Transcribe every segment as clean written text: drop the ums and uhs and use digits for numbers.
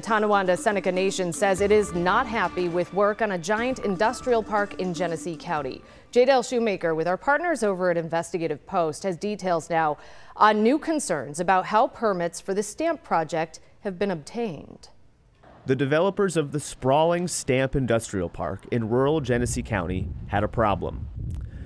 Tonawanda Seneca Nation says it is not happy with work on a giant industrial park in Genesee County. J-Dale Shoemaker with our partners over at Investigative-Post has details now on new concerns about how permits for the stamp project have been obtained. The developers of the sprawling Stamp Industrial Park in rural Genesee County had a problem.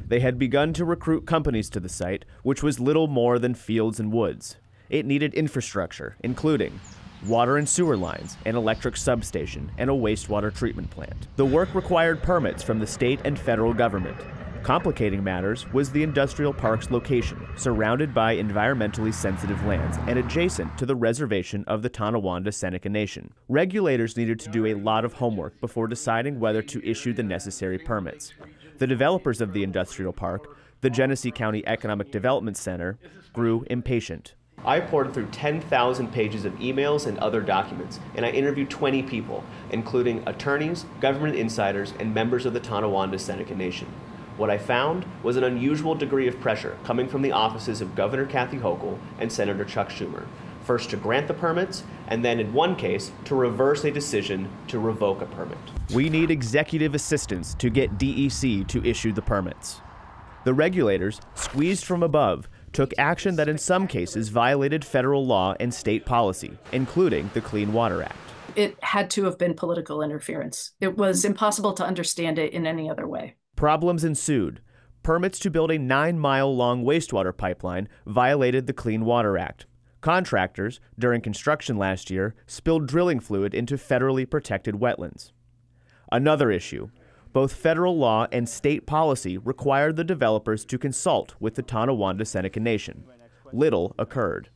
They had begun to recruit companies to the site, which was little more than fields and woods. It needed infrastructure, including water and sewer lines, an electric substation, and a wastewater treatment plant. The work required permits from the state and federal government. Complicating matters was the industrial park's location, surrounded by environmentally sensitive lands and adjacent to the reservation of the Tonawanda Seneca Nation. Regulators needed to do a lot of homework before deciding whether to issue the necessary permits. The developers of the industrial park, the Genesee County Economic Development Center, grew impatient. I poured through 10,000 pages of emails and other documents, and I interviewed 20 people, including attorneys, government insiders, and members of the Tonawanda Seneca Nation. What I found was an unusual degree of pressure coming from the offices of Governor Kathy Hochul and Senator Chuck Schumer, first to grant the permits, and then in one case to reverse a decision to revoke a permit. We need executive assistance to get DEC to issue the permits. The regulators, squeezed from above, took action that in some cases violated federal law and state policy, including the Clean Water Act. It had to have been political interference. It was impossible to understand it in any other way. Problems ensued. Permits to build a 9-mile-long wastewater pipeline violated the Clean Water Act. Contractors, during construction last year, spilled drilling fluid into federally protected wetlands. Another issue. Both federal law and state policy required the developers to consult with the Tonawanda Seneca Nation. Little occurred.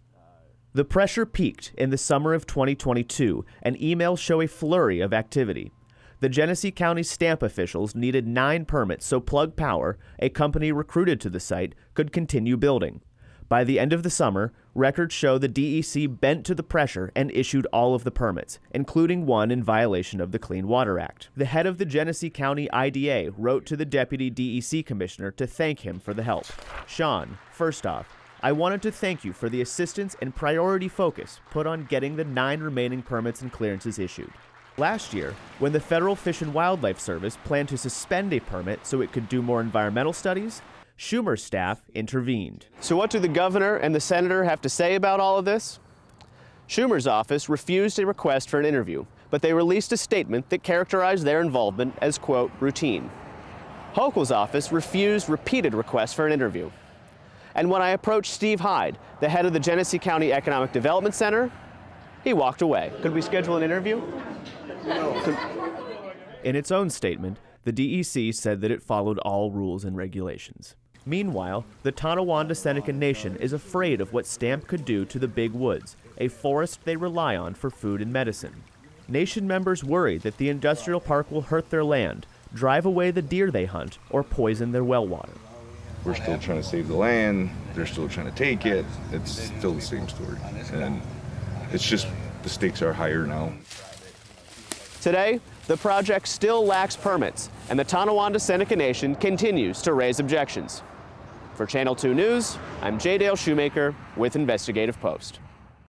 The pressure peaked in the summer of 2022, and emails show a flurry of activity. The Genesee County stamp officials needed 9 permits so Plug Power, a company recruited to the site, could continue building. By the end of the summer, records show the DEC bent to the pressure and issued all of the permits, including one in violation of the Clean Water Act. The head of the Genesee County IDA wrote to the deputy DEC commissioner to thank him for the help. Sean, first off, I wanted to thank you for the assistance and priority focus put on getting the 9 remaining permits and clearances issued. Last year, when the Federal Fish and Wildlife Service planned to suspend a permit so it could do more environmental studies, Schumer's staff intervened. So what do the governor and the senator have to say about all of this? Schumer's office refused a request for an interview, but they released a statement that characterized their involvement as, quote, routine. Hochul's office refused repeated requests for an interview. And when I approached Steve Hyde, the head of the Genesee County Economic Development Center, he walked away. Could we schedule an interview? No. In its own statement, the DEC said that it followed all rules and regulations. Meanwhile, the Tonawanda Seneca Nation is afraid of what stamp could do to the big woods, a forest they rely on for food and medicine. Nation members worry that the industrial park will hurt their land, drive away the deer they hunt, or poison their well water. We're still trying to save the land, they're still trying to take it, it's still the same story. And it's just the stakes are higher now. Today, the project still lacks permits, and the Tonawanda Seneca Nation continues to raise objections. For Channel 2 News, I'm J-Dale Shoemaker with Investigative-Post.